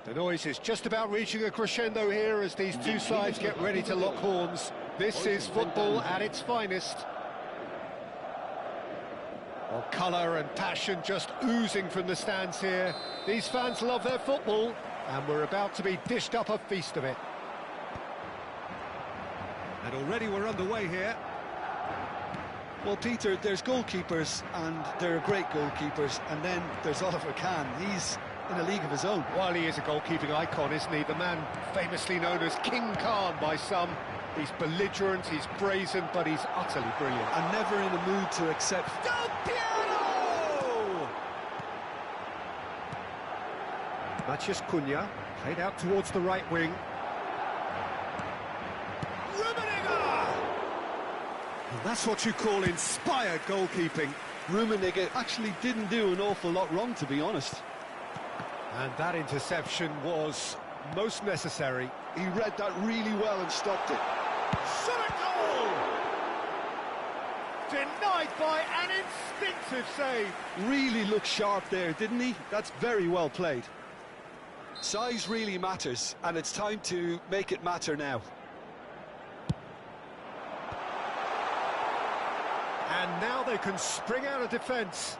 The noise is just about reaching a crescendo here as these two sides get ready to lock horns. This is football at its finest. Well, colour and passion just oozing from the stands here. These fans love their football, and we're about to be dished up a feast of it. And already we're underway here. Well, Peter, there's goalkeepers, and they're great goalkeepers, and then there's Oliver Kahn. He's in a league of his own. While he is a goalkeeping icon, isn't he? The man famously known as King Khan by some. He's belligerent, he's brazen, but he's utterly brilliant. And never in a mood to accept... Del Piero! Matías Cunha, played out towards the right wing. And that's what you call inspired goalkeeping. Rummenigge actually didn't do an awful lot wrong, to be honest. And that interception was most necessary. He read that really well and stopped it. Shot a goal! Denied by an instinctive save. Really looked sharp there, didn't he? That's very well played. Size really matters, and it's time to make it matter now. And now they can spring out of defence.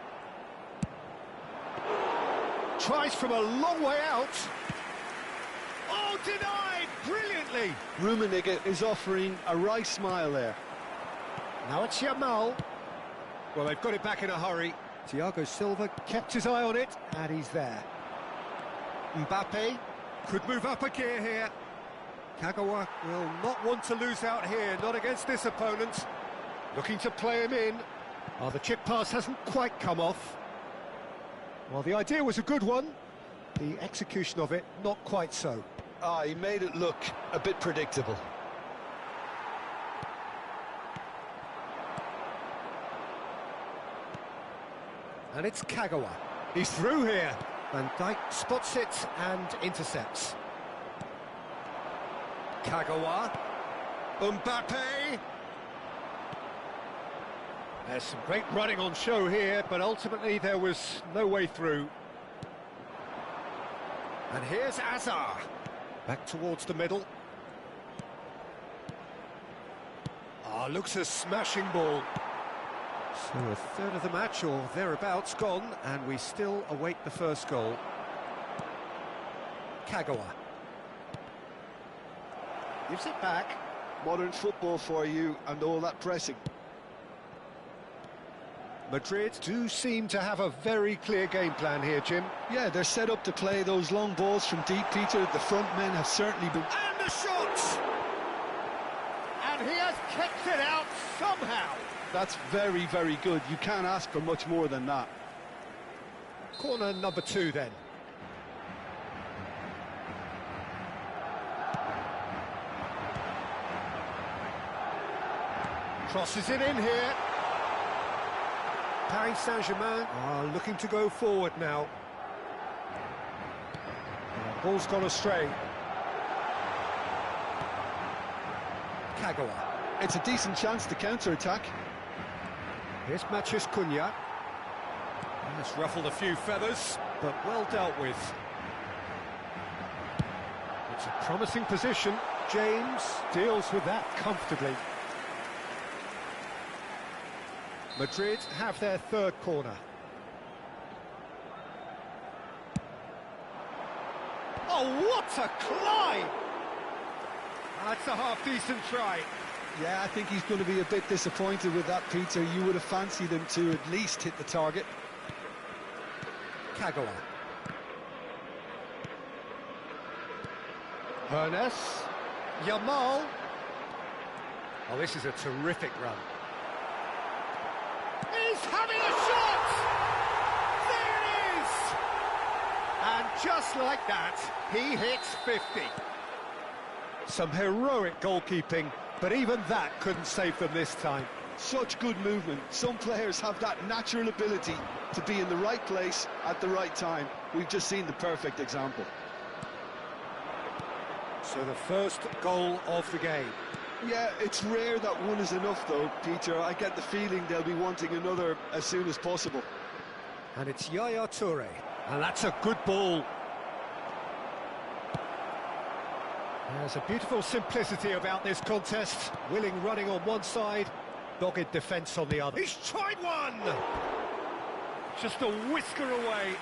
Tries from a long way out. Oh, denied! Brilliantly! Rummenigge is offering a right smile there. Now it's Yamal. Well, they've got it back in a hurry. Thiago Silva kept his eye on it, and he's there. Mbappe could move up a gear here. Kagawa will not want to lose out here, not against this opponent. Looking to play him in. Oh, the chip pass hasn't quite come off. Well, the idea was a good one. The execution of it, not quite so. Ah, he made it look a bit predictable. And it's Kagawa. He's through here. Van Dijk spots it and intercepts. Kagawa. Mbappe. There's some great running on show here, but ultimately there was no way through. And here's Azar. Back towards the middle. Ah, looks a smashing ball. So a third of the match, or thereabouts, gone, and we still await the first goal. Kagawa. Gives it back. Modern football for you, and all that pressing. Madrid do seem to have a very clear game plan here, Jim. Yeah, they're set up to play those long balls from deep, Peter. The front men have certainly been... And the shot! And he has kept it out somehow. That's very, very good. You can't ask for much more than that. Corner number 2 then. Crosses it in here. Paris Saint-Germain are looking to go forward now. The ball's gone astray. Kagawa. It's a decent chance to counter-attack. Here's Matías Cunha. That's ruffled a few feathers, but well dealt with. It's a promising position. James deals with that comfortably. Madrid have their third corner. Oh, what a climb! That's a half-decent try. Yeah, I think he's going to be a bit disappointed with that, Peter. You would have fancied him to at least hit the target. Kagawa. Hernes. Yamal. Oh, this is a terrific run. He's having a shot! There it is! And just like that, he hits 50. Some heroic goalkeeping, but even that couldn't save them this time. Such good movement. Some players have that natural ability to be in the right place at the right time. We've just seen the perfect example. So the first goal of the game. Yeah, it's rare that one is enough though, Peter. I get the feeling they'll be wanting another as soon as possible. And it's Yaya Toure, and that's a good ball. There's a beautiful simplicity about this contest. Willing running on one side, dogged defence on the other. He's tried one! Just a whisker away.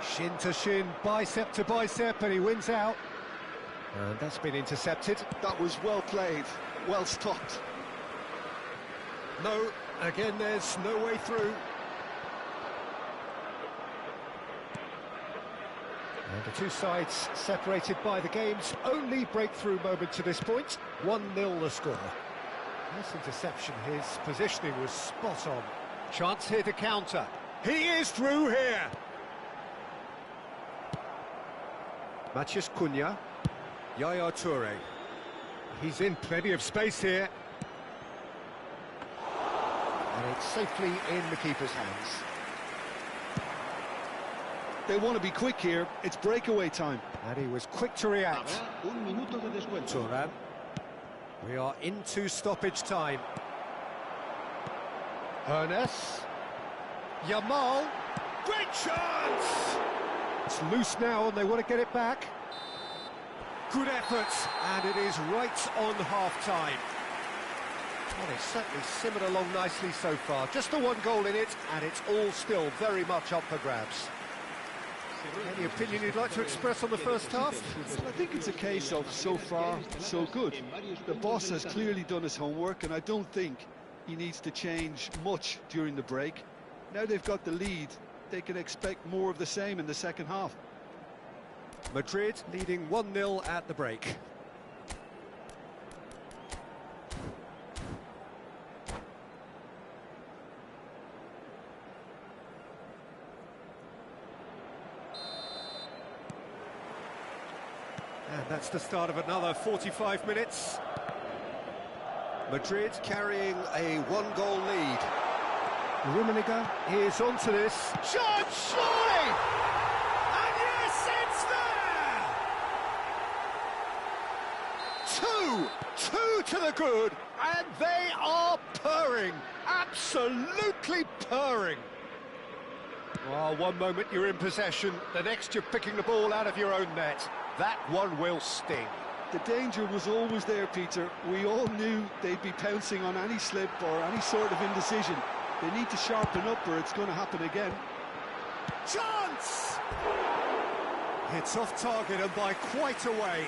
Shin to shin, bicep to bicep, and he wins out. And that's been intercepted. That was well played, well stopped. No, again there's no way through. And the two sides separated by the game's only breakthrough moment to this point. 1-0 the score. Nice interception, his positioning was spot on. Chance here to counter. He is through here. Matheus Cunha, Yaya Toure. He's in plenty of space here. And it's safely in the keeper's hands. They want to be quick here, it's breakaway time. And he was quick to react. Turan. We are into stoppage time. Ernest. Yamal. Great chance! It's loose now and they want to get it back. Good effort, and it is right on half-time. Well, it's certainly simmered along nicely so far. Just the one goal in it, and it's all still very much up for grabs. Any opinion you'd like to express on the first half? I think it's a case of so far, so good. The boss has clearly done his homework, and I don't think he needs to change much during the break. Now they've got the lead, they can expect more of the same in the second half. Madrid leading 1-0 at the break. And that's the start of another 45 minutes. Madrid carrying a one-goal lead. Rummenigge is onto this. Shot, surely! And yes, it's there! Two to the good, and they are purring. Absolutely purring. Well, one moment you're in possession, the next you're picking the ball out of your own net. That one will sting. The danger was always there, Peter. We all knew they'd be pouncing on any slip or any sort of indecision. They need to sharpen up or it's going to happen again. Chance! It's off target and by quite a way.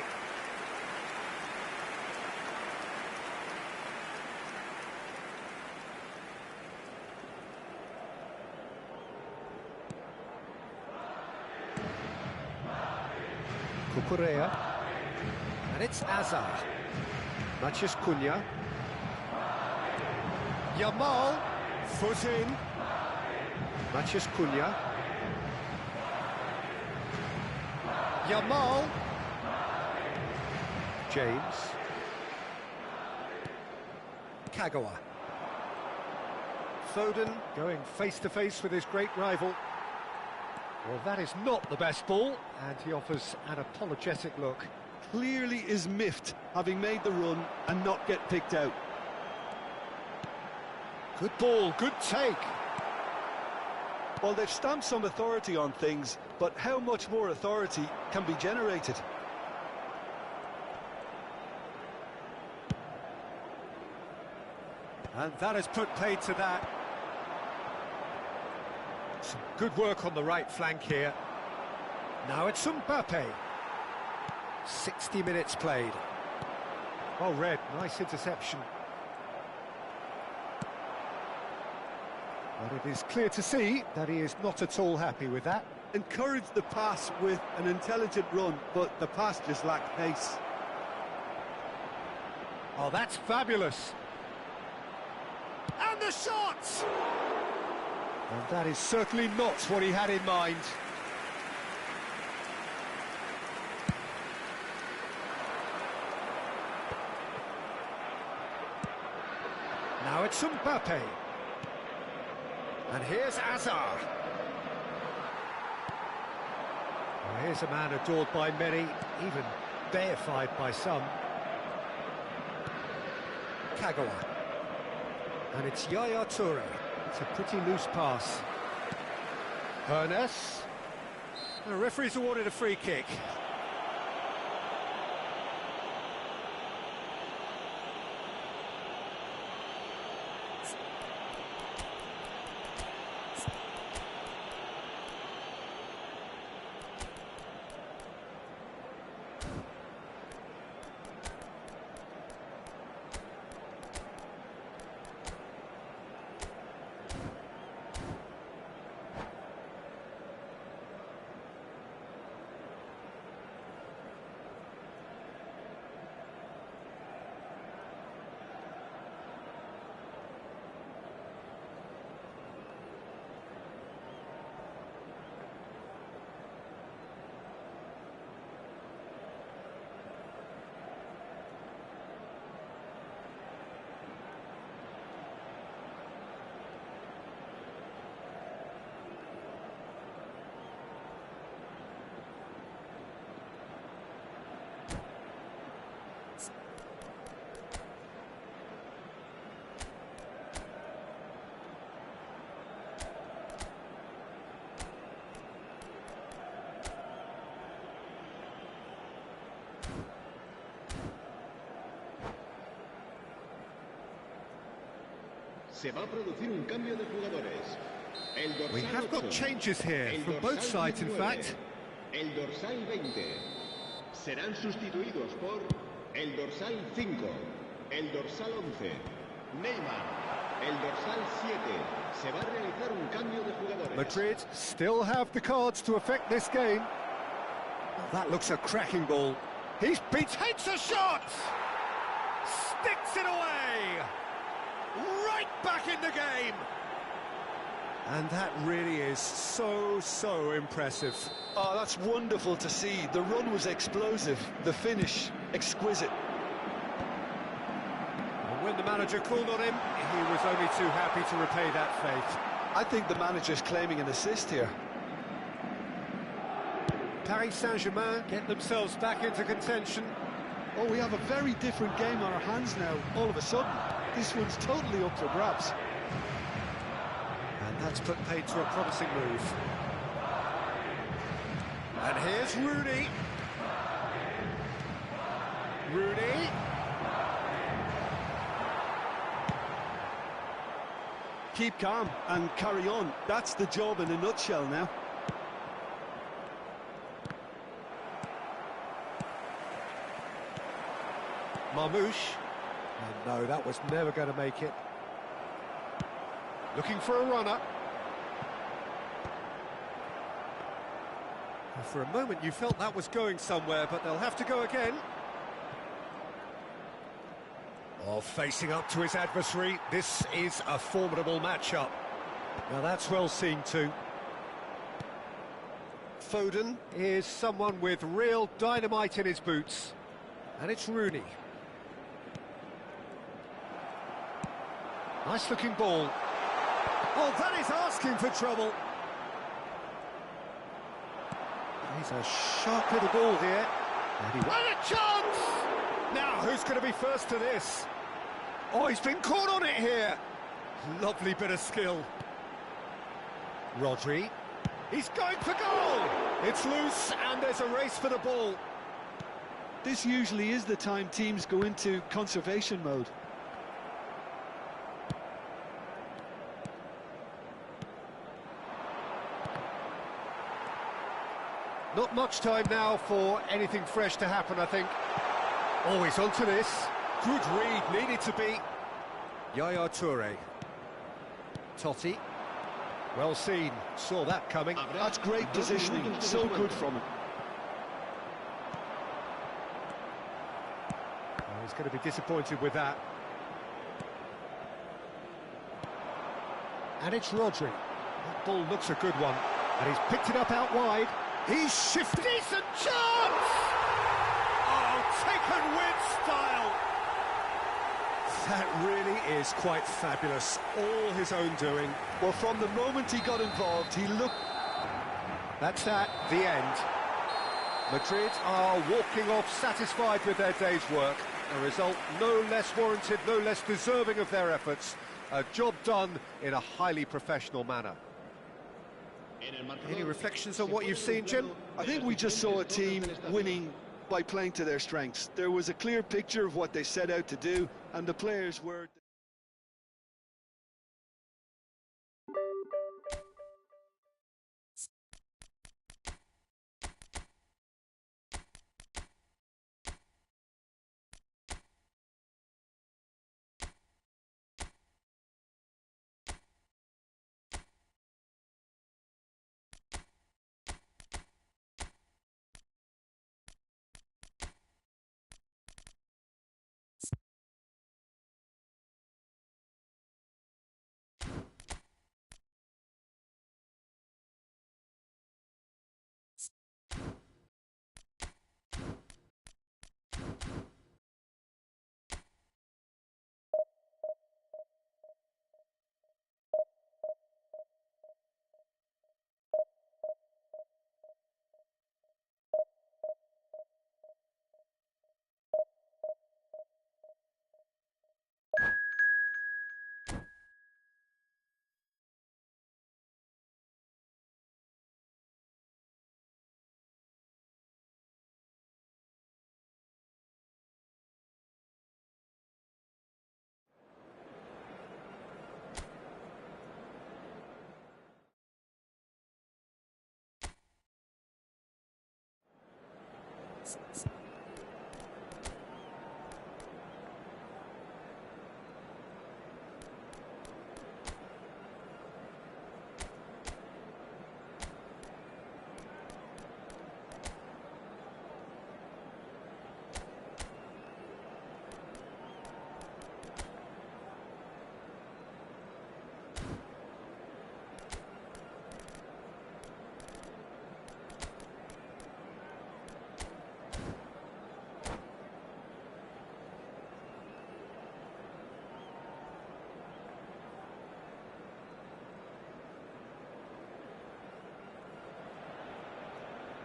Cucurella. And it's Azar. Matheus Cunha. Yamal. Foot in. Matheus Cunha. Yamal. James. Kagawa. Foden going face-to-face with his great rival. Well, that is not the best ball, and he offers an apologetic look. Clearly is miffed, having made the run and not get picked out. Good ball, good take. Well, they've stamped some authority on things, but how much more authority can be generated? And that has put paid to that. Some good work on the right flank here. Now it's Mbappe. 60 minutes played. Well read, nice interception. But it is clear to see that he is not at all happy with that. Encouraged the pass with an intelligent run, but the pass just lacked pace. Oh, that's fabulous. And the shot! And that is certainly not what he had in mind. Now Now it's Mbappe. And here's Azar. Well, here's a man adored by many, even deified by some. Kagawa. And it's Yaya Toure. It's a pretty loose pass. Ernest. The referee's awarded a free kick. Se va a producir un cambio de jugadores. We have got changes here from both sides, in fact. El dorsal 20 serán sustituidos por el dorsal 5, el dorsal 11, Neymar, el dorsal 7. Se va a realizar un cambio de jugadores. Madrid still have the cards to affect this game. That looks a cracking ball. He's takes a shot! Sticks it away! Right back in the game! And that really is so impressive. Oh, that's wonderful to see. The run was explosive, the finish exquisite. And when the manager called on him, he was only too happy to repay that faith. I think the manager's claiming an assist here. Paris Saint-Germain get themselves back into contention. Oh, we have a very different game on our hands now, all of a sudden. This one's totally up for grabs. And that's put paid to a promising move. And here's Rooney. Rooney. Keep calm and carry on. That's the job in a nutshell now. Marmouche. And no, that was never going to make it. Looking for a runner. And for a moment you felt that was going somewhere, but they'll have to go again. Oh, facing up to his adversary, this is a formidable matchup. Now that's well seen too. Foden is someone with real dynamite in his boots. And it's Rooney. Nice looking ball. Oh, that is asking for trouble. He's a sharp little ball here. And a chance! Now, who's going to be first to this? Oh, he's been caught on it here. Lovely bit of skill. Rodri. He's going for goal! It's loose, and there's a race for the ball. This usually is the time teams go into conservation mode. Not much time now for anything fresh to happen, I think. Always onto this. Good read, needed to be. Yaya Toure. Totti. Well seen, saw that coming. That's great positioning, so good from him. Oh, he's going to be disappointed with that. And it's Rodri. That ball looks a good one. And he's picked it up out wide. He's shifted. Decent chance! Oh, taken with style. That really is quite fabulous. All his own doing. Well, from the moment he got involved, he looked... That's that, the end. Madrid are walking off satisfied with their day's work. A result no less warranted, no less deserving of their efforts. A job done in a highly professional manner. Any reflections on what you've seen, Jim? I think we just saw a team winning by playing to their strengths. There was a clear picture of what they set out to do, and the players were...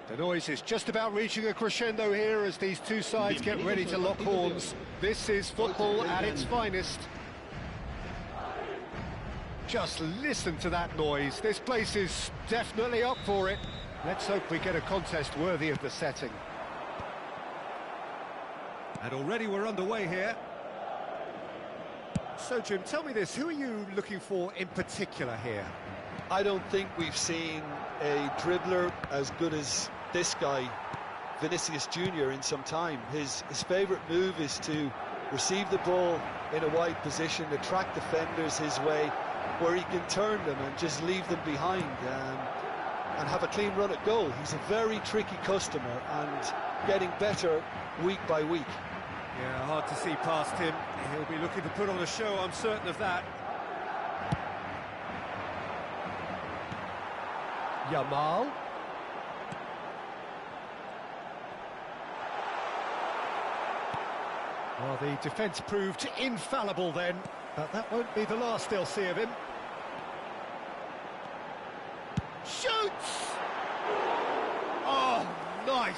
The noise is just about reaching a crescendo here as these two sides get ready to lock horns. This is football at its finest. Just listen to that noise. This place is definitely up for it. Let's hope we get a contest worthy of the setting. And already we're underway here. So, Jim, tell me this, who are you looking for in particular here? I don't think we've seen a dribbler as good as this guy, Vinicius Jr., in some time. His favourite move is to receive the ball in a wide position, attract defenders his way, where he can turn them and just leave them behind and have a clean run at goal. He's a very tricky customer and getting better week by week. Yeah, hard to see past him. He'll be looking to put on a show, I'm certain of that. Yamal. Well, the defence proved infallible then, but that won't be the last they'll see of him. Shoots! Oh, nice,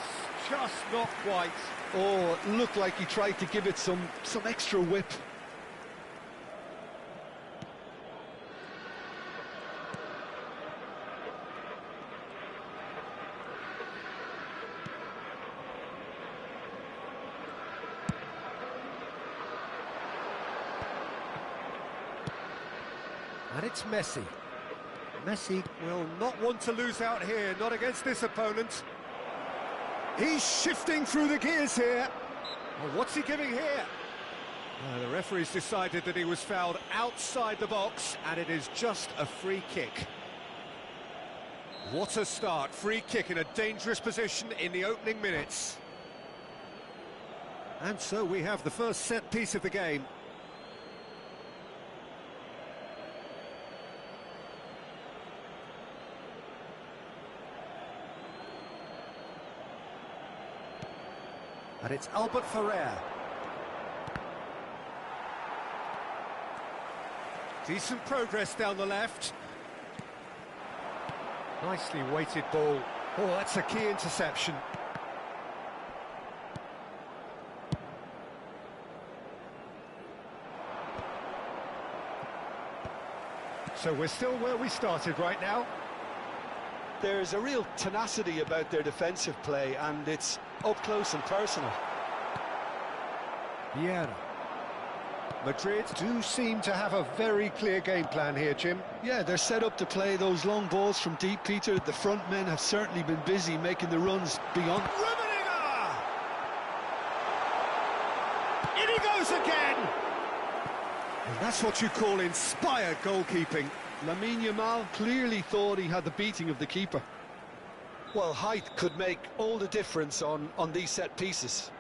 just not quite. Oh, it looked like he tried to give it some extra whip. And it's Messi. Messi will not want to lose out here, not against this opponent. He's shifting through the gears here. Well, what's he giving here? The referee's decided that he was fouled outside the box, and it is just a free kick. What a start. Free kick in a dangerous position in the opening minutes. And so we have the first set piece of the game. And it's Albert Ferrer. Decent progress down the left. Nicely weighted ball. Oh, that's a key interception. So we're still where we started right now. There's a real tenacity about their defensive play, and it's up close and personal. Vieira. Madrid do seem to have a very clear game plan here, Jim. Yeah, they're set up to play those long balls from deep, Peter. The front men have certainly been busy making the runs beyond. In he goes again! And that's what you call inspired goalkeeping. Lamine Yamal clearly thought he had the beating of the keeper. Well, height could make all the difference on these set pieces.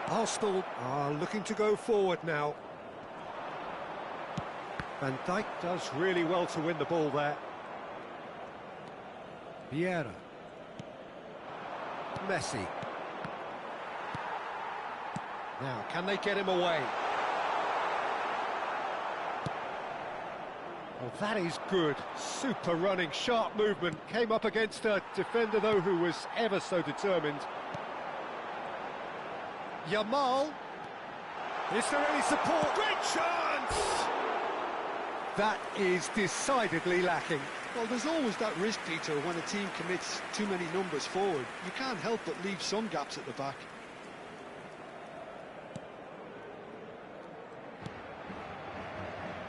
Arsenal are looking to go forward now. Van Dijk does really well to win the ball there. Vieira. Messi. Now, can they get him away? Oh, that is good. Super running, sharp movement. Came up against a defender, though, who was ever so determined. Yamal. Is there any support? Great chance! That is decidedly lacking. Well, there's always that risk, Peter, when a team commits too many numbers forward. You can't help but leave some gaps at the back.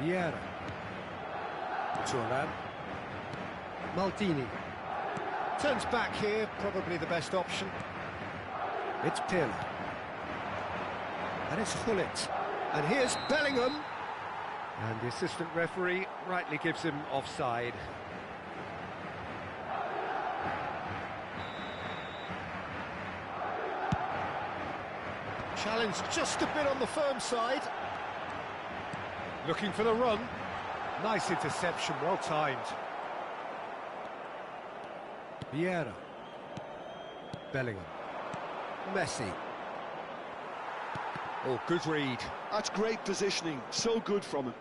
Vieira. Turan. Maldini. Turns back here, probably the best option. It's Pirlo. And it's Hullet. And here's Bellingham. And the assistant referee rightly gives him offside. Challenge just a bit on the firm side. Looking for the run. Nice interception, well timed. Vieira. Bellingham. Messi. Oh, good read. That's great positioning, so good from him.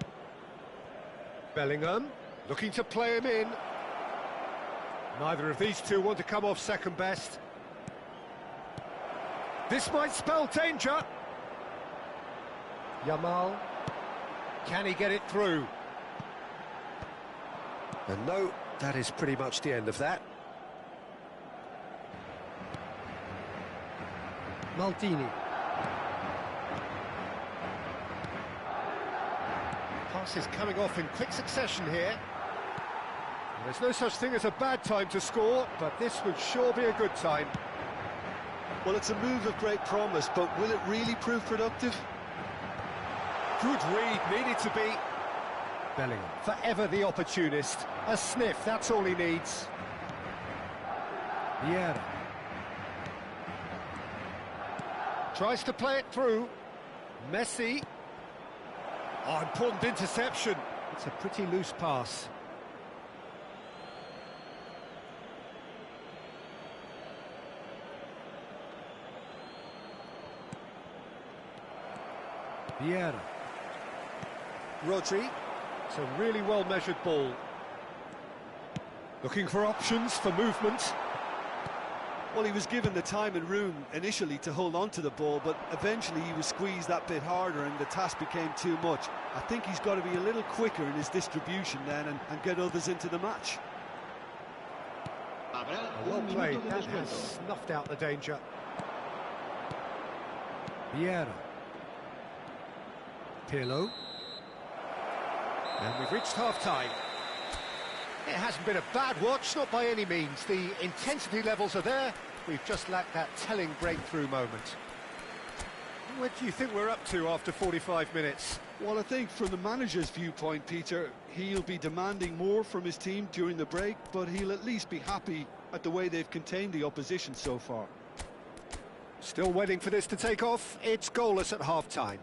Bellingham, looking to play him in. Neither of these two want to come off second best. This might spell danger. Yamal. Can he get it through? And no, that is pretty much the end of that. Maldini. Passes coming off in quick succession here. There's no such thing as a bad time to score, but this would sure be a good time. Well, it's a move of great promise, but will it really prove productive? Good read, needed to be. Bellingham, forever the opportunist. A sniff, that's all he needs. Vieira. Tries to play it through. Messi. Oh, important interception. It's a pretty loose pass. Vieira. Rodri. It's a really well-measured ball. Looking for options for movement. Well, he was given the time and room initially to hold on to the ball, but eventually he was squeezed that bit harder and the task became too much. I think he's got to be a little quicker in his distribution then and get others into the match. Well played, that has snuffed out the danger. Vieira. Pirlo. And we've reached half-time. It hasn't been a bad watch, not by any means. The intensity levels are there. We've just lacked that telling breakthrough moment. What do you think we're up to after 45 minutes? Well, I think from the manager's viewpoint, Peter, he'll be demanding more from his team during the break, but he'll at least be happy at the way they've contained the opposition so far. Still waiting for this to take off. It's goalless at half-time.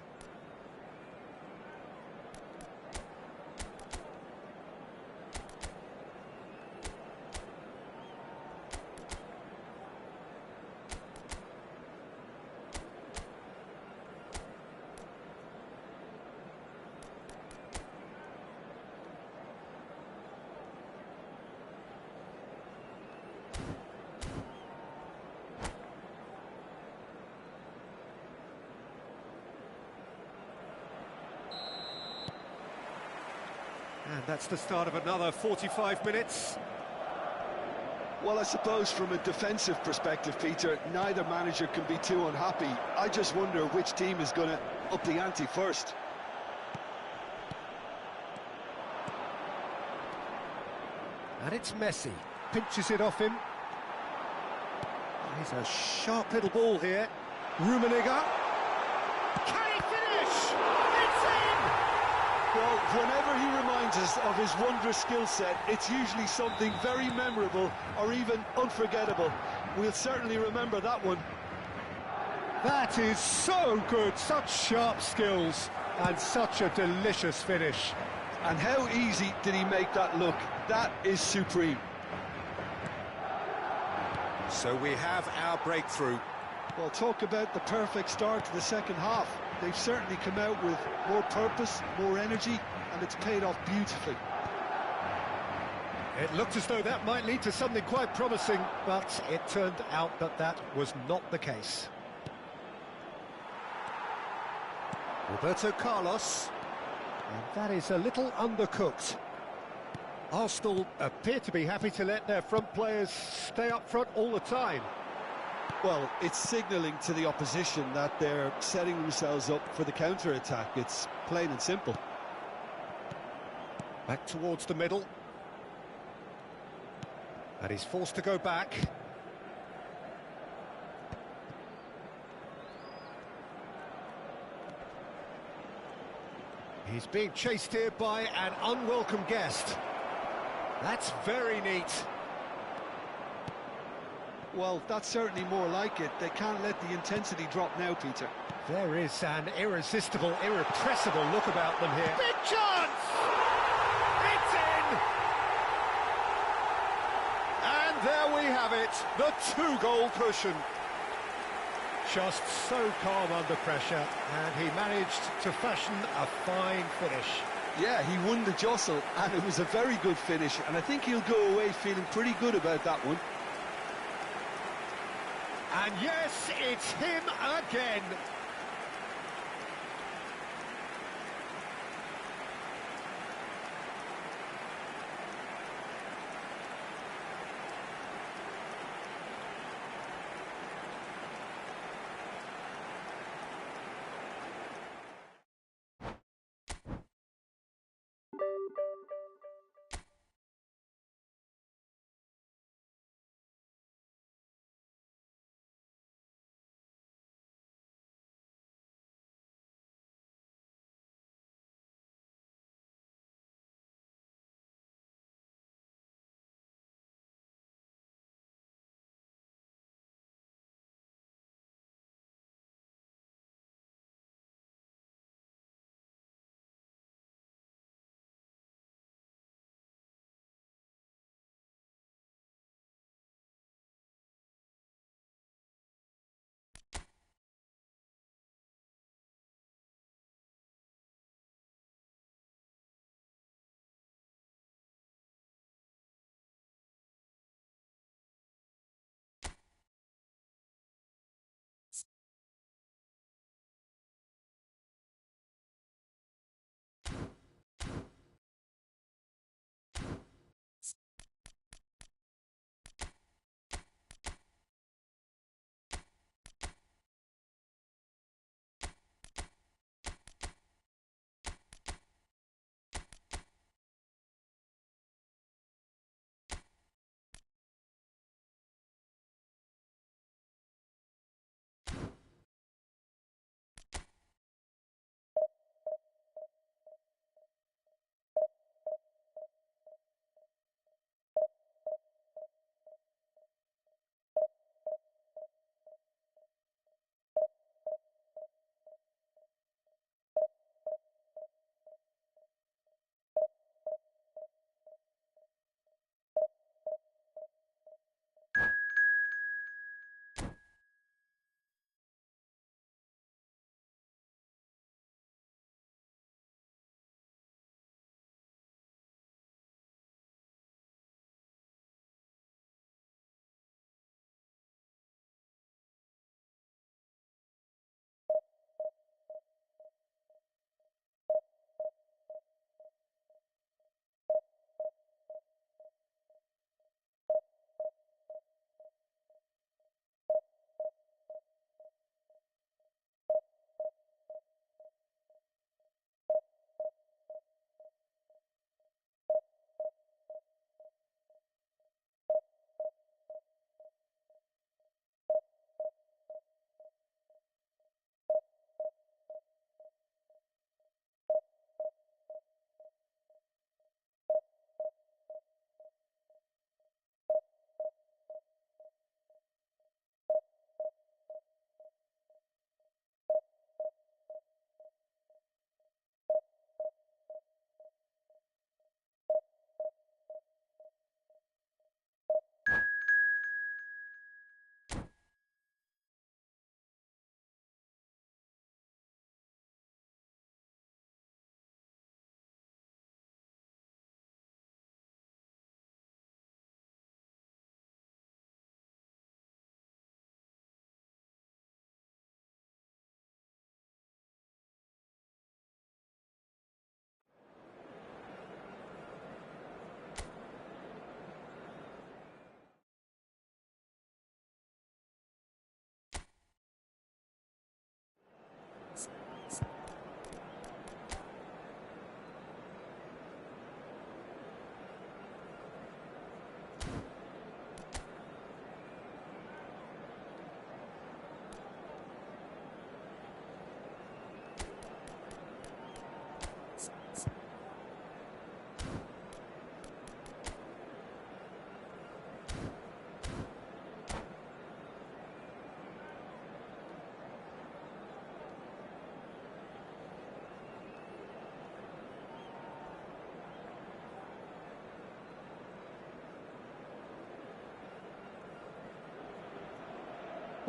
And that's the start of another 45 minutes. Well, I suppose from a defensive perspective, Peter, neither manager can be too unhappy. I just wonder which team is going to up the ante first. And it's Messi. Pinches it off him. He's a sharp little ball here. Rummenigge. Can he finish? It's in! Well, whenever he reminds us of his wondrous skill set, it's usually something very memorable or even unforgettable. We'll certainly remember that one. That is so good. Such sharp skills and such a delicious finish. And how easy did he make that look? That is supreme. So we have our breakthrough. Well, talk about the perfect start to the second half. They've certainly come out with more purpose, more energy, and it's paid off beautifully. It looked as though that might lead to something quite promising, but it turned out that that was not the case. Roberto Carlos. And that is a little undercooked. Arsenal appear to be happy to let their front players stay up front all the time. Well, it's signalling to the opposition that they're setting themselves up for the counter-attack. It's plain and simple. Back towards the middle. And he's forced to go back. He's being chased here by an unwelcome guest. That's very neat. Well, that's certainly more like it. They can't let the intensity drop now, Peter. There is an irresistible, irrepressible look about them here. Big chance! It's in! And there we have it, the two-goal cushion. Just so calm under pressure, and he managed to fashion a fine finish. Yeah, he won the jostle, and it was a very good finish, and I think he'll go away feeling pretty good about that one. And yes, it's him again.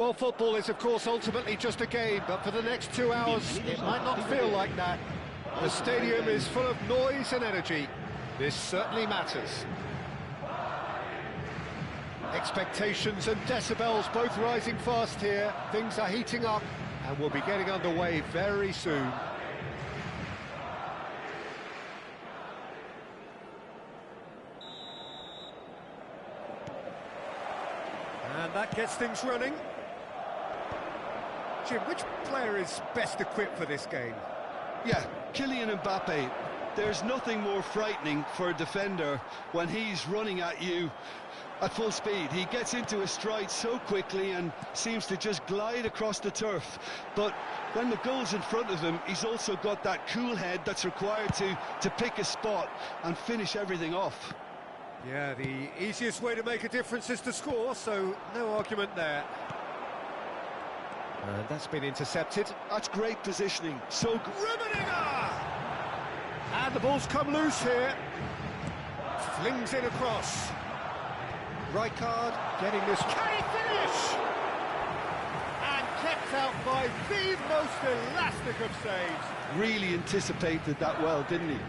Well, football is, of course, ultimately just a game, but for the next 2 hours, it might not feel like that. The stadium is full of noise and energy. This certainly matters. Expectations and decibels both rising fast here. Things are heating up, and we'll be getting underway very soon. And that gets things running. Jim, which player is best equipped for this game? Yeah, Kylian Mbappe. There's nothing more frightening for a defender when he's running at you at full speed. He gets into his stride so quickly and seems to just glide across the turf. But when the goal's in front of him, he's also got that cool head that's required to pick a spot and finish everything off. Yeah, the easiest way to make a difference is to score, so no argument there. And that's been intercepted. That's great positioning. So Rummenigge! And the ball's come loose here. Flings in across. Rijkaard getting this. Can he finish? And kept out by the most elastic of saves. really anticipated that well, didn't he?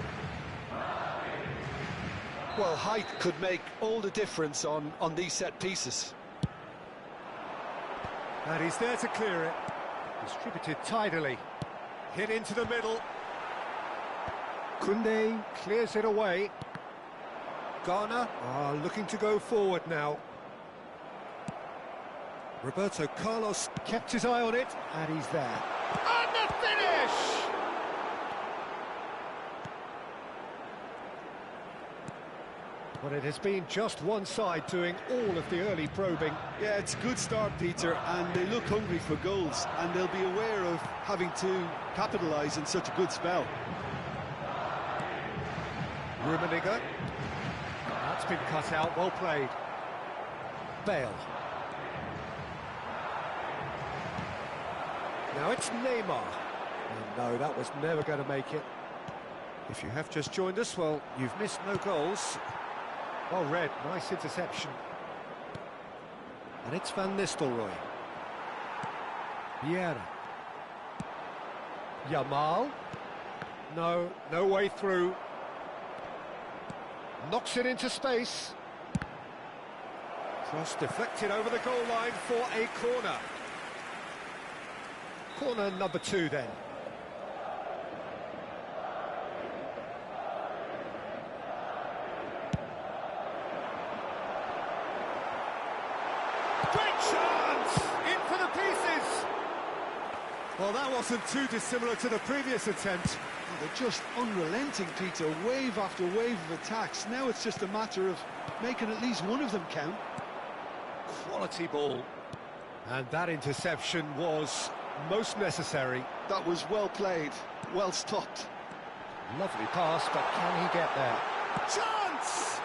Well, height could make all the difference on these set pieces. And he's there to clear it. Distributed tidily. Hit into the middle. Khunde clears it away. Ghana are looking to go forward now. Roberto Carlos kept his eye on it, and he's there. And the finish! Well, it has been just one side doing all of the early probing. Yeah, it's a good start, Peter, and they look hungry for goals, and they'll be aware of having to capitalise in such a good spell. Rummenigge. That's been cut out, well played. Bale. Now it's Neymar. And no, that was never going to make it. If you have just joined us, well, you've missed no goals. Well read, nice interception. And it's Van Nistelrooy. Vieira. Yamal. No way through. Knocks it into space. Cross deflected over the goal line for a corner. Corner number 2 then. Great chance! In for the pieces! Well, that wasn't too dissimilar to the previous attempt. They're just unrelenting, Peter, wave after wave of attacks. Now it's just a matter of making at least one of them count. Quality ball. And that interception was most necessary. That was well played, well stopped. Lovely pass, but can he get there? Chance!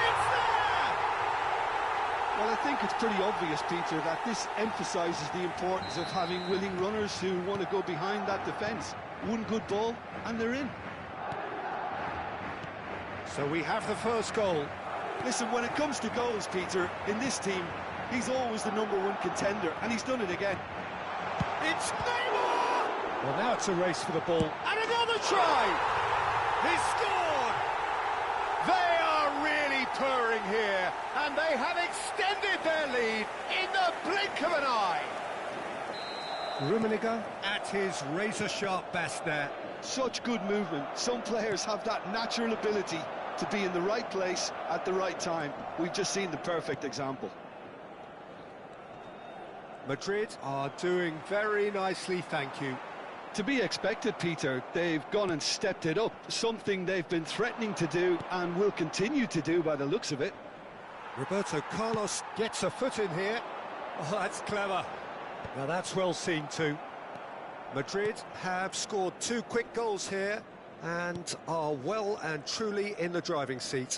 It's there! Well, I think it's pretty obvious, Peter, that this emphasises the importance of having willing runners who want to go behind that defence. One good ball, and they're in. So we have the first goal. Listen, when it comes to goals, Peter, in this team, he's always the #1 contender, and he's done it again. It's Neymar! Well, now it's a race for the ball. And another try! He's scored! They are really purring here, and they have extended their lead in the blink of an eye. Rummenigge at his razor-sharp best there. Such good movement. Some players have that natural ability to be in the right place at the right time. We've just seen the perfect example. Madrid are doing very nicely, thank you. To be expected, Peter. They've gone and stepped it up, something they've been threatening to do and will continue to do by the looks of it. Roberto Carlos gets a foot in here. Oh, that's clever. Now that's well seen too. Madrid have scored 2 quick goals here and are well and truly in the driving seat.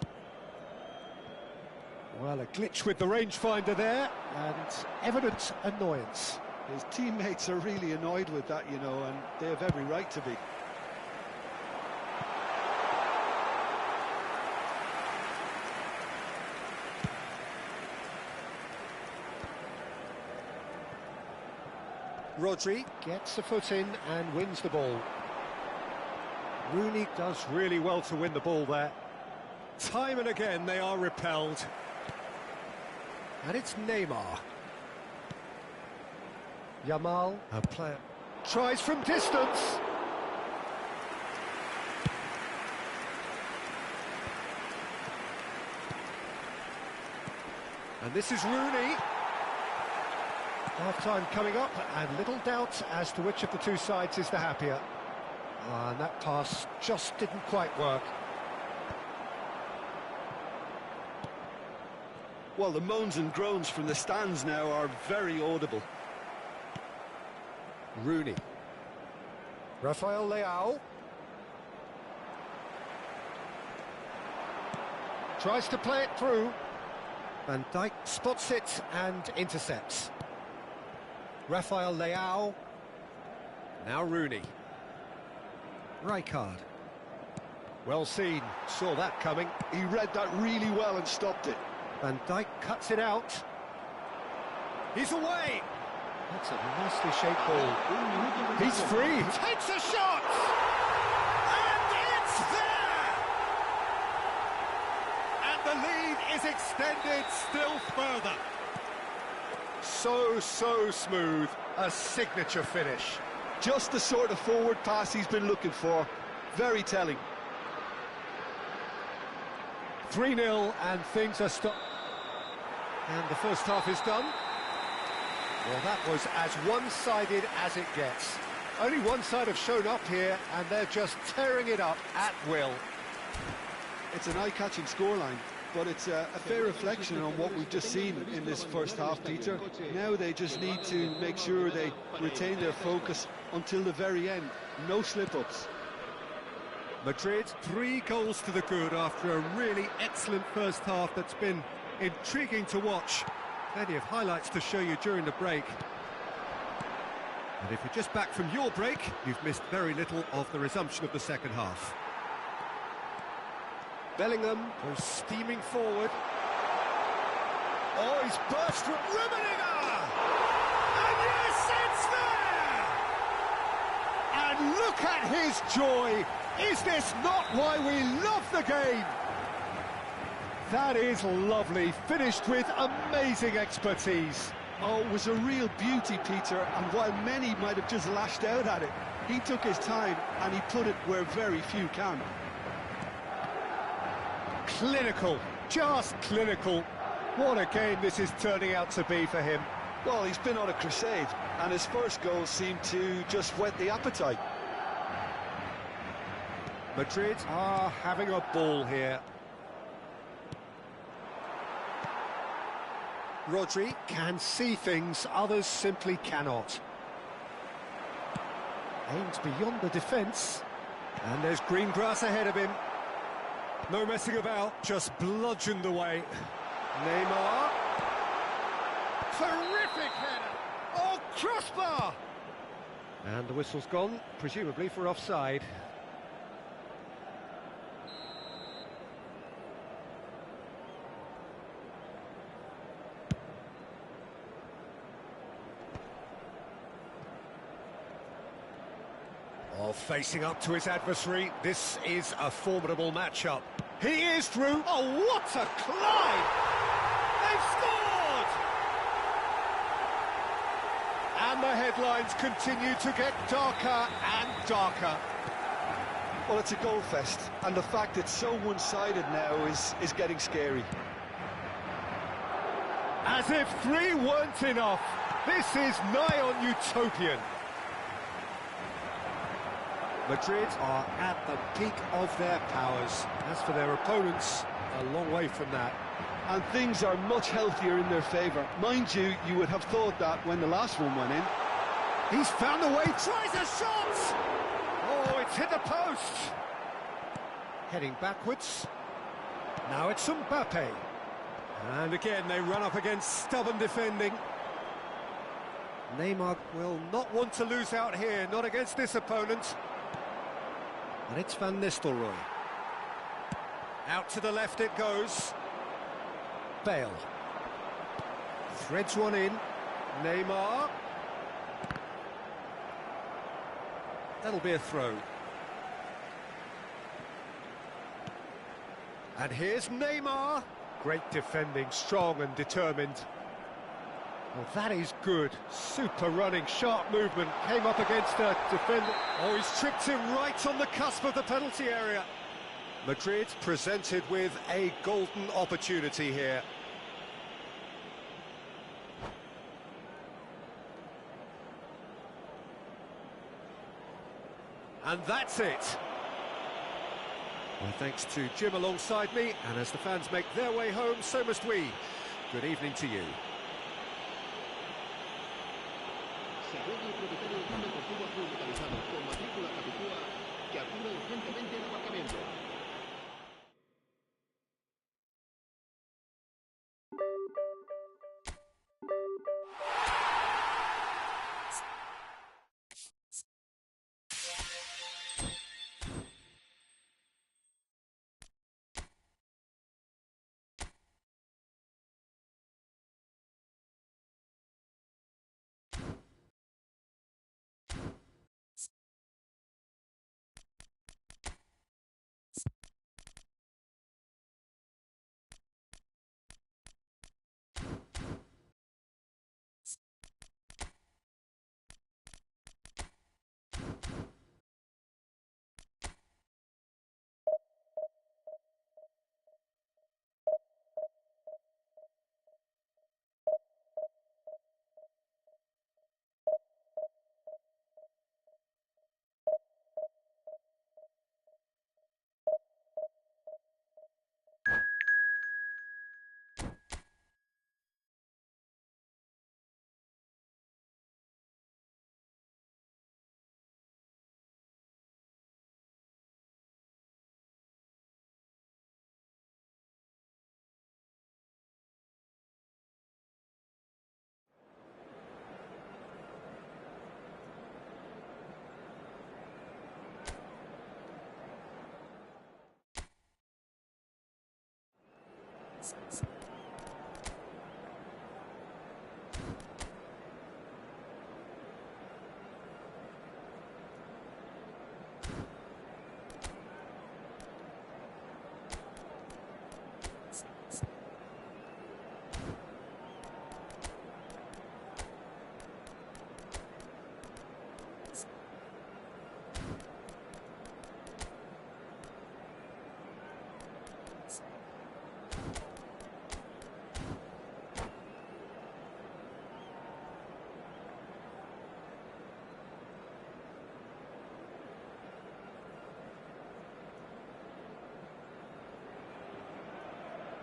Well, a glitch with the rangefinder there, and evident annoyance. His teammates are really annoyed with that, you know, and they have every right to be. Rodri gets the foot in and wins the ball. Rooney does really well to win the ball there. Time and again they are repelled. And it's Neymar. Yamal, a player, tries from distance. And this is Rooney. Half-time coming up, and little doubt as to which of the two sides is the happier. And that pass just didn't quite work. Well, the moans and groans from the stands now are very audible. Rooney. Rafael Leao. Tries to play it through. Van Dijk spots it and intercepts. Rafael Leao. Now Rooney. Rijkaard. Well seen, saw that coming. He read that really well and stopped it. Van Dijk cuts it out. He's away. That's a nicely shaped ball. He's free. Takes a shot. And it's there. And the lead is extended still further. So smooth. A signature finish. Just the sort of forward pass he's been looking for. Very telling. 3-0 and things are stopped. And the first half is done. Well, that was as one-sided as it gets. Only one side have shown up here, and they're just tearing it up at will. It's an eye-catching scoreline, but it's a fair reflection on what we've just seen in this first half, Peter. Now they just need to make sure they retain their focus until the very end. No slip-ups. Madrid, 3 goals to the good after a really excellent first half that's been intriguing to watch. Plenty of highlights to show you during the break. And if you're just back from your break, you've missed very little of the resumption of the second half. Bellingham goes steaming forward. Oh, he's burst from Rummenigge! And yes, it's there! And look at his joy! Is this not why we love the game? That is lovely, finished with amazing expertise. Oh, it was a real beauty, Peter, and while many might have just lashed out at it, he took his time and he put it where very few can. Clinical, just clinical. What a game this is turning out to be for him. Well, he's been on a crusade, and his first goal seemed to just whet the appetite. Madrid are having a ball here. Rodri can see things others simply cannot. Aims beyond the defence. And there's green grass ahead of him. No messing about, just bludgeoned away. Neymar. Terrific header. Oh, crossbar! And the whistle's gone, presumably for offside. Oh, facing up to his adversary, this is a formidable matchup. He is through. Oh, what a climb! They've scored! And the headlines continue to get darker and darker. Well, it's a goal fest, and the fact it's so one-sided now is getting scary. As if 3 weren't enough, this is nigh on utopian. Madrid are at the peak of their powers. As for their opponents, a long way from that. And things are much healthier in their favour. Mind you, you would have thought that when the last one went in. He's found a way, tries a shot! Oh, it's hit the post! Heading backwards. Now it's Mbappe. And again, they run up against stubborn defending. Neymar will not want to lose out here, not against this opponent. And it's Van Nistelrooy. Out to the left it goes. Bale. Threads one in. Neymar. That'll be a throw. And here's Neymar. Great defending, strong and determined. Well, that is good. Super running, sharp movement. Came up against a defender. Oh, he's tripped him right on the cusp of the penalty area. Madrid presented with a golden opportunity here. And that's it. Well, thanks to Jim alongside me, and as the fans make their way home, so must we. Good evening to you.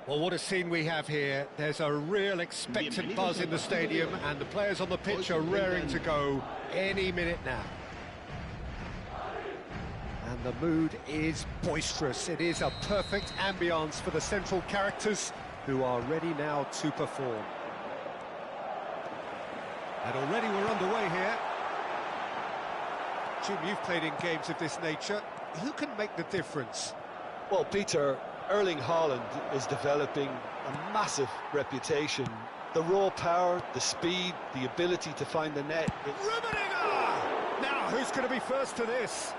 Well, what a scene we have here. There's a real expectant buzz in the stadium, and the players on the pitch are raring to go any minute now. And the mood is boisterous. It is a perfect ambience for the central characters who are ready now to perform. And already we're underway here. Jim, you've played in games of this nature. Who can make the difference? Well, Peter, Erling Haaland is developing a massive reputation. The raw power, the speed, the ability to find the net. Rummenigge! Now, who's going to be first to this?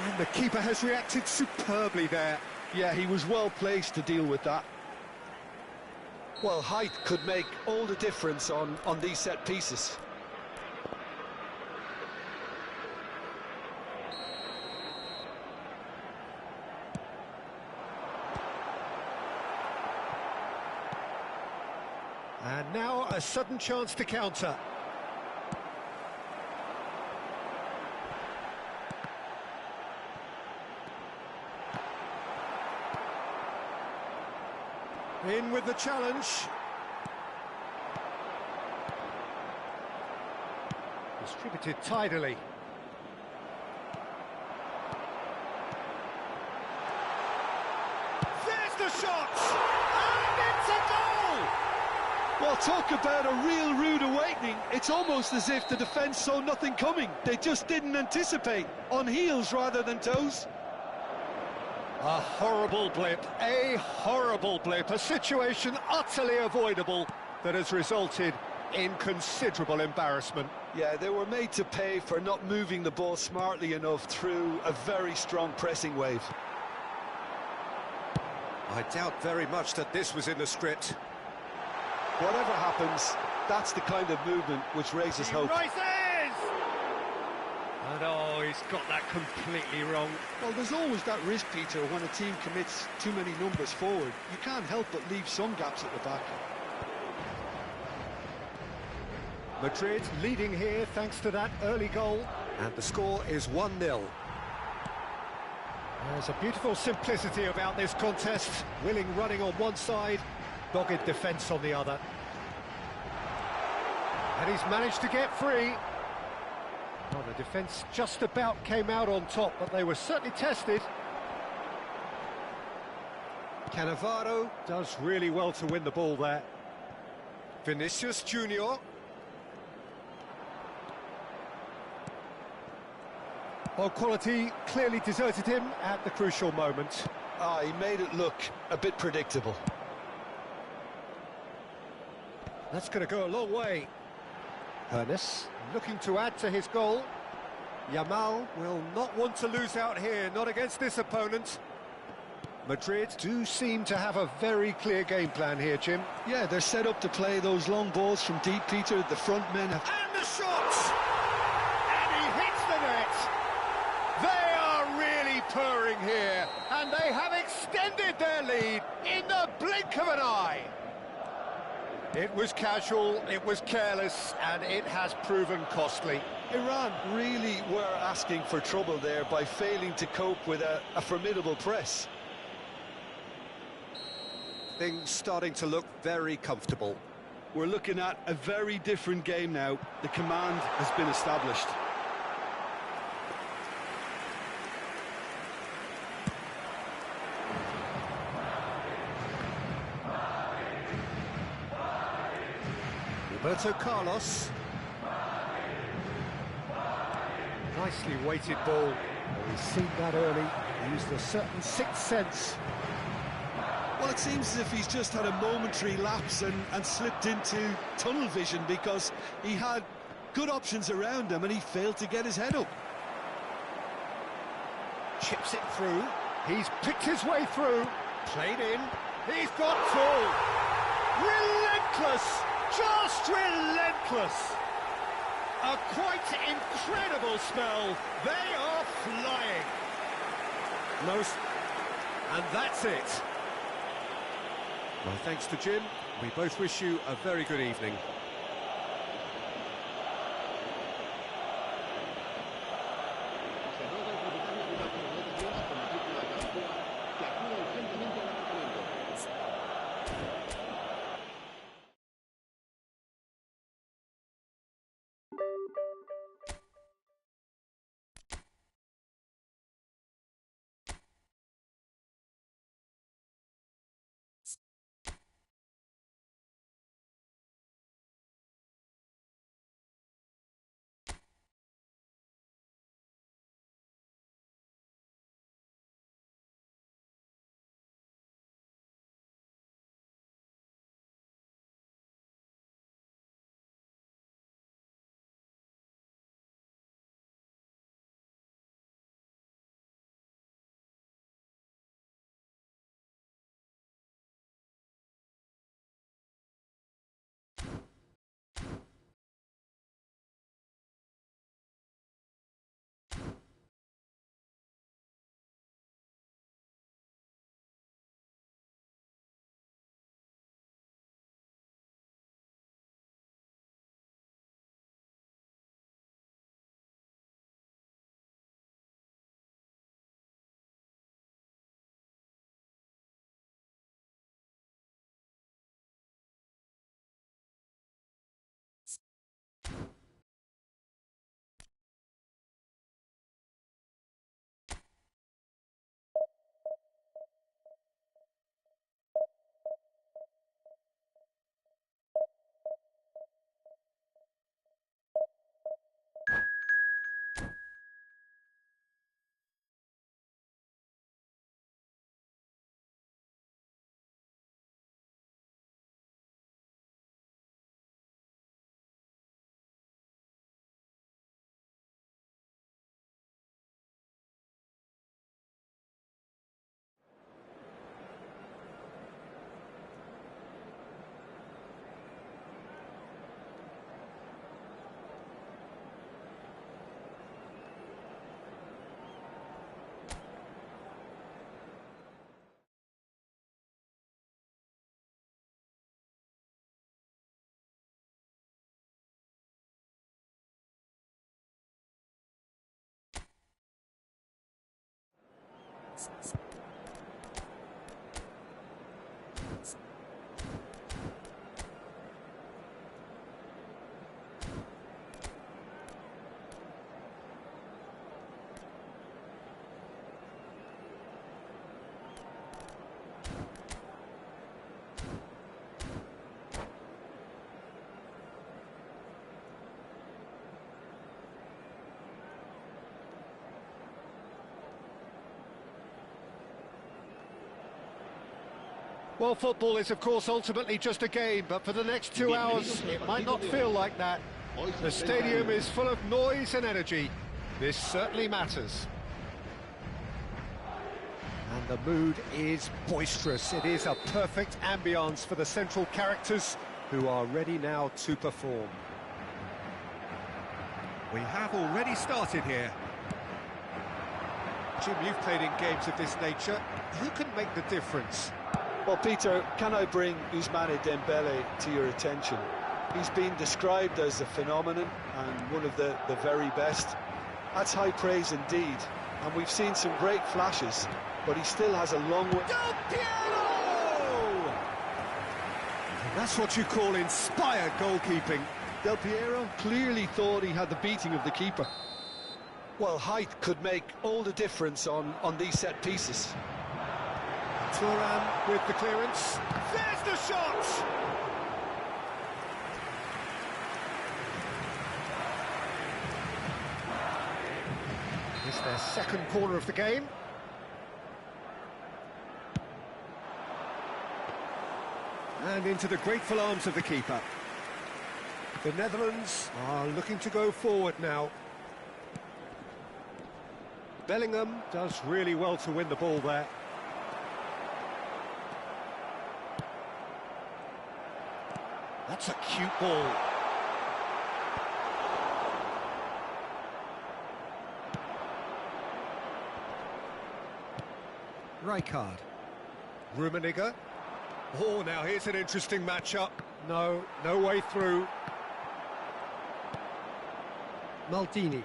And the keeper has reacted superbly there. Yeah, he was well placed to deal with that. Well, height could make all the difference on these set pieces. And now a sudden chance to counter. In with the challenge. Distributed tidily. There's the shot! And it's a goal! Well, talk about a real rude awakening. It's almost as if the defence saw nothing coming. They just didn't anticipate. On heels rather than toes. A horrible blip, a situation utterly avoidable that has resulted in considerable embarrassment. Yeah, they were made to pay for not moving the ball smartly enough through a very strong pressing wave. I doubt very much that this was in the script. Whatever happens, that's the kind of movement which raises hope. Rises! And oh, he's got that completely wrong. Well, there's always that risk, Peter, when a team commits too many numbers forward. You can't help but leave some gaps at the back. Madrid leading here thanks to that early goal, and the score is 1-0. There's a beautiful simplicity about this contest. Willing running on one side, dogged defence on the other. And he's managed to get free. Well, the defence just about came out on top, but they were certainly tested. Cannavaro does really well to win the ball there. Vinicius Junior. Well, quality clearly deserted him at the crucial moment. He made it look a bit predictable. That's going to go a long way. Ernest looking to add to his goal. Yamal will not want to lose out here, not against this opponent. Madrid do seem to have a very clear game plan here, Jim. Yeah, they're set up to play those long balls from deep, Peter. The front men have... And the shot! And he hits the net! They are really purring here, and they have extended their lead in the blink of an eye. It was casual, it was careless, and it has proven costly. Iran really were asking for trouble there by failing to cope with a formidable press. Things starting to look very comfortable. We're looking at a very different game now. The command has been established. Roberto Carlos. Nicely weighted ball. Well, he's seen that early. He used a certain sixth sense. Well, it seems as if he's just had a momentary lapse and slipped into tunnel vision, because he had good options around him and he failed to get his head up. Chips it through. He's picked his way through. Played in. He's got through. Relentless. Just relentless. A quite incredible spell. They are flying. And that's it. Well, thanks to Jim. We both wish you a very good evening. Well, football is, of course, ultimately just a game, but for the next 2 hours, it might not feel like that. The stadium is full of noise and energy. This certainly matters. And the mood is boisterous. It is a perfect ambience for the central characters who are ready now to perform. We have already started here. Jim, you've played in games of this nature. Who can make the difference? Well, Peter, can I bring Ousmane Dembele to your attention? He's been described as a phenomenon and one of the very best. That's high praise indeed. And we've seen some great flashes, but he still has a long way. Del Piero! And that's what you call inspired goalkeeping. Del Piero clearly thought he had the beating of the keeper. Well, height could make all the difference on these set pieces. Thuram with the clearance. There's the shot! It's their second corner of the game. And into the grateful arms of the keeper. The Netherlands are looking to go forward now. Bellingham does really well to win the ball there. That's a cute ball. Rijkaard. Rummenigge. Oh, now here's an interesting matchup. No way through. Maldini.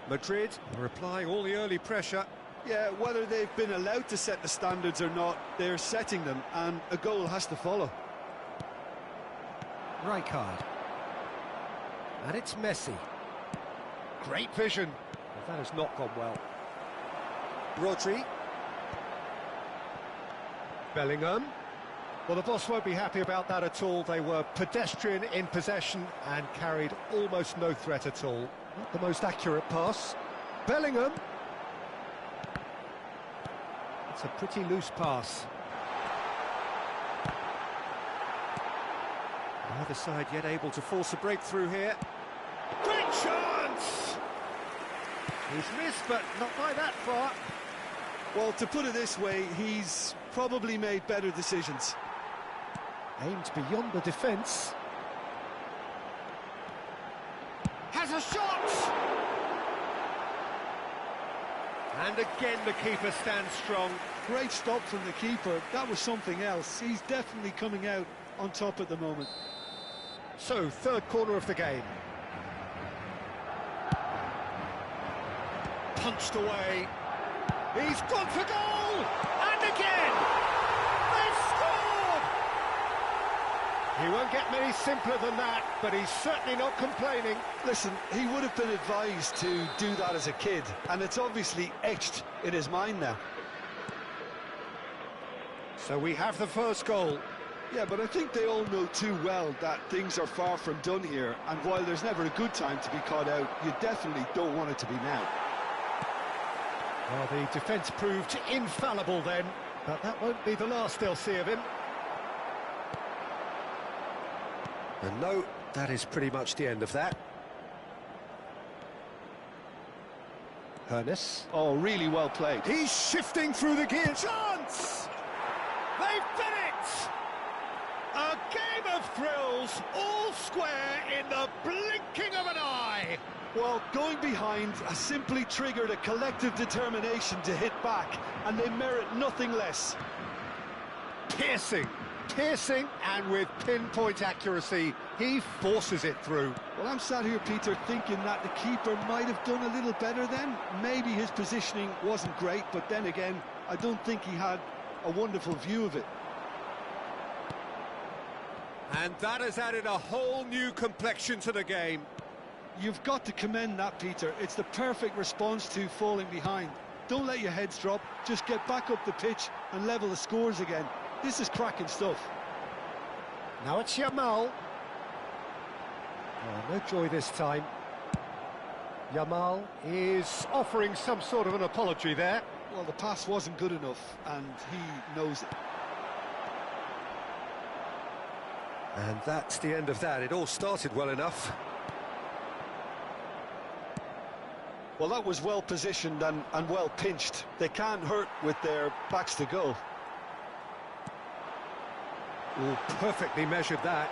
Madrid are applying all the early pressure. Yeah, whether they've been allowed to set the standards or not, they're setting them, and a goal has to follow. Rijkaard. And it's Messi. Great vision. But that has not gone well. Rodri. Bellingham. Well, the boss won't be happy about that at all. They were pedestrian in possession and carried almost no threat at all. Not the most accurate pass. Bellingham. It's a pretty loose pass. Neither side yet able to force a breakthrough here. Great chance! He's missed, but not by that far. Well, to put it this way, he's probably made better decisions. Aimed beyond the defence. Has a shot! And again the keeper stands strong. Great stop from the keeper. That was something else. He's definitely coming out on top at the moment. So, third corner of the game. Punched away. He's gone for goal! And again! They've scored! He won't get many simpler than that, but he's certainly not complaining. Listen, he would have been advised to do that as a kid, and it's obviously etched in his mind now. So we have the first goal. Yeah, but I think they all know too well that things are far from done here, and while there's never a good time to be caught out, you definitely don't want it to be now. Well, the defence proved infallible then, but that won't be the last they'll see of him. And no, that is pretty much the end of that. Hernes. Oh, really well played. He's shifting through the gear. Chance! They've done it! A game of thrills, all square in the blinking of an eye. Well, going behind has simply triggered a collective determination to hit back, and they merit nothing less. Piercing. piercing and with pinpoint accuracy, he forces it through. Well, I'm sat here, Peter, thinking that the keeper might have done a little better then. Maybe his positioning wasn't great, but then again, I don't think he had a wonderful view of it. And that has added a whole new complexion to the game. You've got to commend that, Peter. It's the perfect response to falling behind. Don't let your heads drop, just get back up the pitch and level the scores again. This is cracking stuff. Now it's Yamal. Oh, no joy this time. Yamal is offering some sort of an apology there. Well, the pass wasn't good enough, and he knows it. And that's the end of that. It all started well enough. Well, that was well positioned and well pinched. They can't hurt with their backs to goal. Oh, perfectly measured that.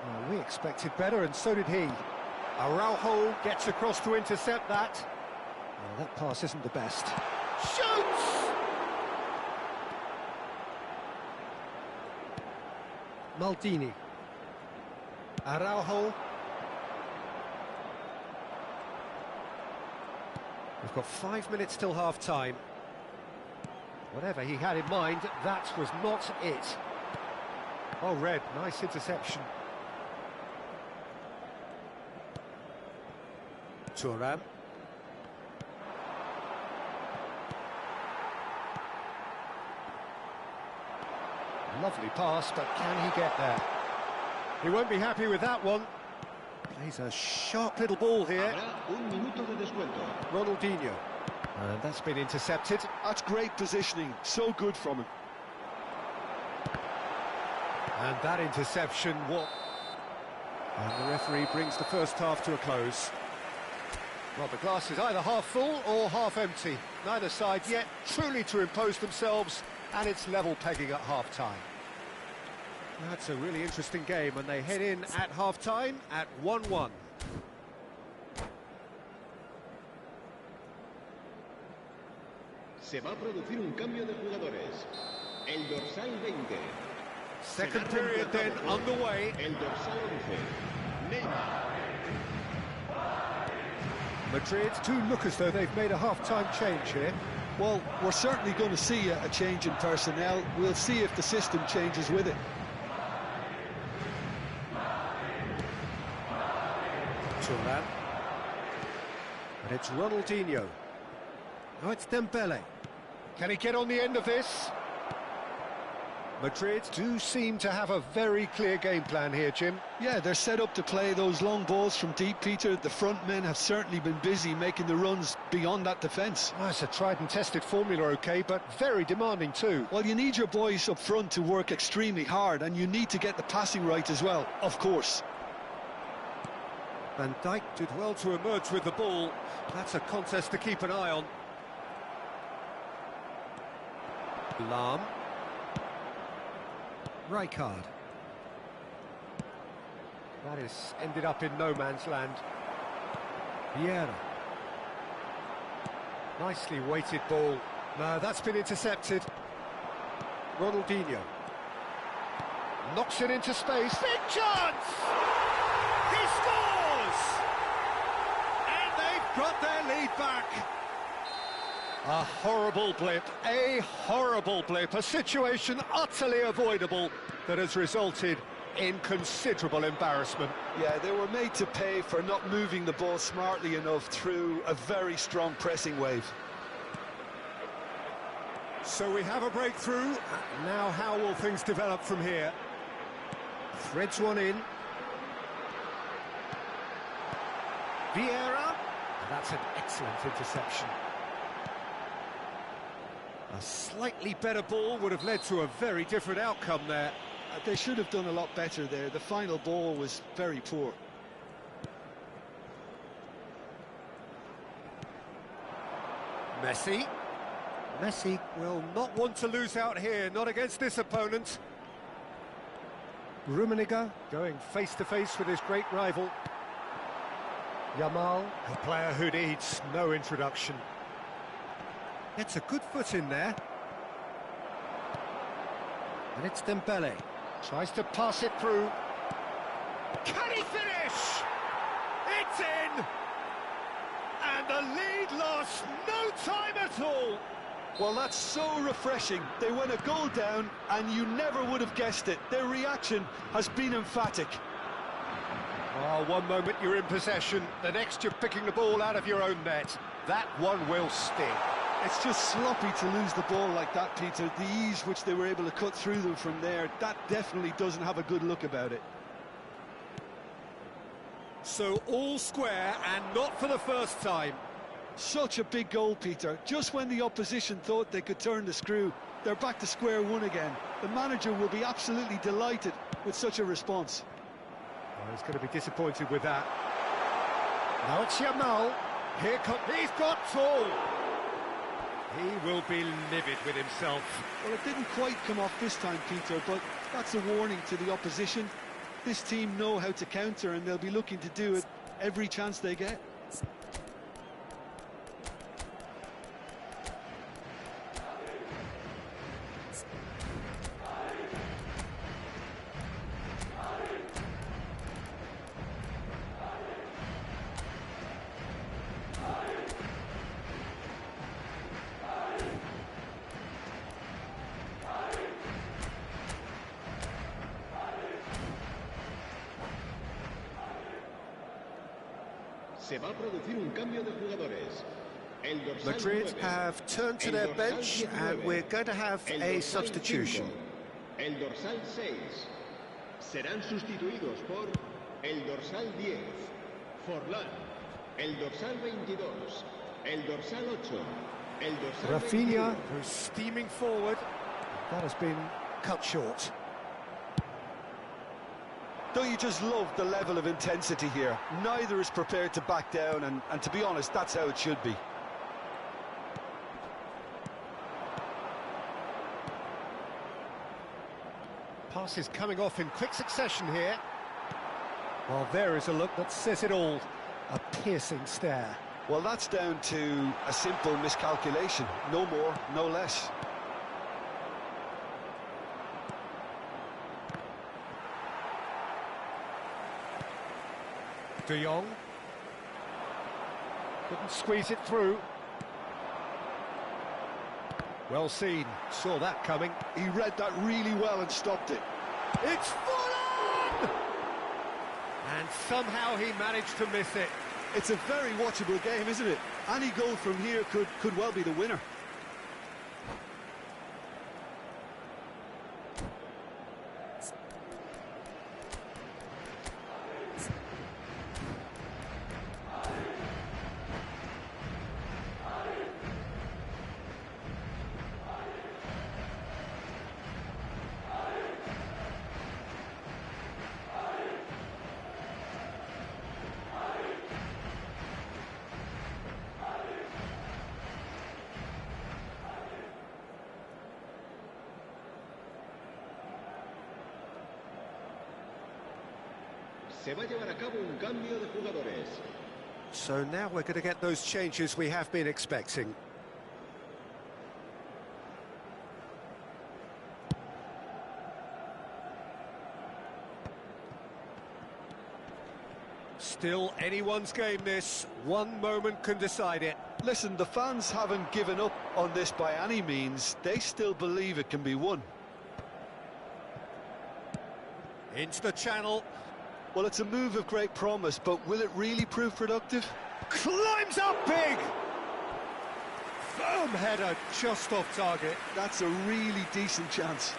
Oh, we expected better, and so did he. Araujo gets across to intercept that. Oh, that pass isn't the best. Shoots! Maldini. Araujo. We've got 5 minutes till half-time. Whatever he had in mind, that was not it. Oh, Red, nice interception. Thuram. Lovely pass, but can he get there? He won't be happy with that one. Plays a sharp little ball here. Ronaldinho. And that's been intercepted. That's great positioning, so good from him. And that interception, what? And the referee brings the first half to a close. Well, the glass is either half full or half empty. Neither side yet truly to impose themselves, and it's level pegging at half-time. That's a really interesting game, and they head in at half-time at 1-1. Se va a producir un cambio de jugadores. El dorsal 20. Second period then underway. El dorsal 11. Neymar. Madrid do look as though they've made a half-time change here. Well, we're certainly going to see a change in personnel. We'll see if the system changes with it. Thuram. And it's Ronaldinho. Now it's Dembele. Can he get on the end of this? Madrid do seem to have a very clear game plan here, Jim. Yeah, they're set up to play those long balls from deep, Peter. The front men have certainly been busy making the runs beyond that defence. Well, it's a tried and tested formula, OK, but very demanding too. Well, you need your boys up front to work extremely hard, and you need to get the passing right as well, of course. Van Dijk did well to emerge with the ball. That's a contest to keep an eye on. Lahm. Rijkaard. That is ended up in no man's land. Vieira. Nicely weighted ball. No, that's been intercepted. Ronaldinho. Knocks it into space. Big chance! He scores! And they've got their lead back. A horrible blip, a situation utterly avoidable that has resulted in considerable embarrassment. Yeah, they were made to pay for not moving the ball smartly enough through a very strong pressing wave. So we have a breakthrough. Now how will things develop from here? Threads one in. Vieira. That's an excellent interception. A slightly better ball would have led to a very different outcome there. They should have done a lot better there. The final ball was very poor. Messi. Messi will not want to lose out here, not against this opponent. Rummenigge going face-to-face with his great rival. Yamal, a player who needs no introduction. Gets a good foot in there. And it's Dembele. Tries to pass it through. Can he finish? It's in! And the lead lost no time at all. Well, that's so refreshing. They went a goal down, and you never would have guessed it. Their reaction has been emphatic. Oh, one moment you're in possession, the next you're picking the ball out of your own net. That one will sting. It's just sloppy to lose the ball like that, Peter. The ease which they were able to cut through them from there, that definitely doesn't have a good look about it. So all square, and not for the first time. Such a big goal, Peter. Just when the opposition thought they could turn the screw, they're back to square one again. The manager will be absolutely delighted with such a response. Well, he's going to be disappointed with that. Now it's Yamal. Here comes... He's got two! He will be livid with himself. Well, it didn't quite come off this time, Peter, but that's a warning to the opposition. This team know how to counter, and they'll be looking to do it every chance they get. Se va a producir un cambio de jugadores. El dorsal Madrid 9, have turned to el their dorsal bench, 19, and we're going to have el a dorsal substitution. 5, el dorsal 6 serán sustituidos por el dorsal 10, Forlán, el dorsal 22, el dorsal 8, el dorsal Rafinha, 21. who's steaming forward. That has been cut short. Don't you just love the level of intensity here? Neither is prepared to back down, and to be honest, that's how it should be. Pass is coming off in quick succession here. Well, there is a look that says it all. A piercing stare. Well, that's down to a simple miscalculation. No more, no less. De Jong. Couldn't squeeze it through. Well seen. Saw that coming. He read that really well and stopped it. It's full on! And somehow he managed to miss it. It's a very watchable game, isn't it? Any goal from here could well be the winner. Se va a llevar a cabo un cambio de jugadores. So now we're going to get those changes we have been expecting. Still anyone's game this. One moment can decide it. Listen, the fans haven't given up on this by any means. They still believe it can be won. Into the channel. Well, it's a move of great promise, but will it really prove productive? Climbs up big! Firm header just off target. That's a really decent chance.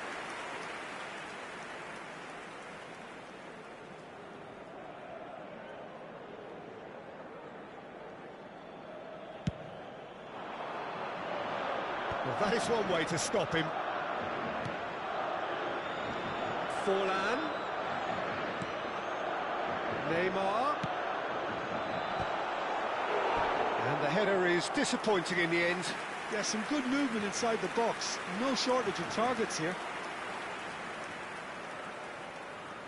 Well, that is one way to stop him. Forlan. Neymar. And the header is disappointing in the end. Yeah, some good movement inside the box. No shortage of targets here.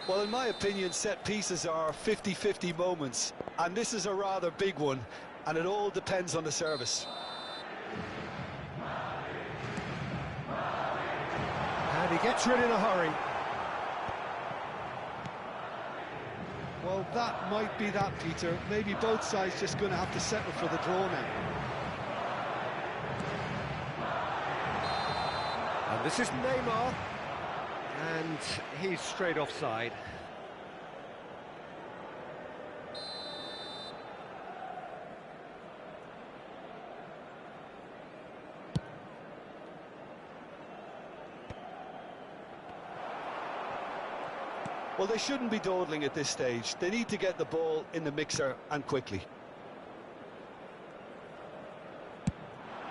Well, in my opinion, set pieces are 50-50 moments, and this is a rather big one, and it all depends on the service. And And he gets rid in a hurry. Well, that might be that, Peter. Maybe both sides just going to have to settle for the draw now. And this is Neymar. And he's straight offside. Well, they shouldn't be dawdling at this stage. They need to get the ball in the mixer and quickly.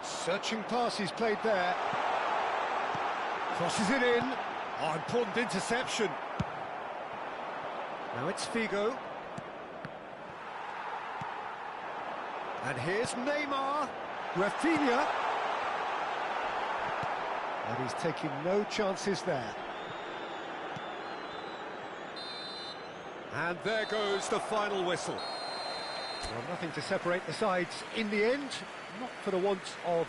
Searching pass he's played there. Crosses it in. Oh, important interception. Now it's Figo. And here's Neymar. Rafinha. And he's taking no chances there. And there goes the final whistle. Well, nothing to separate the sides in the end, not for the want of...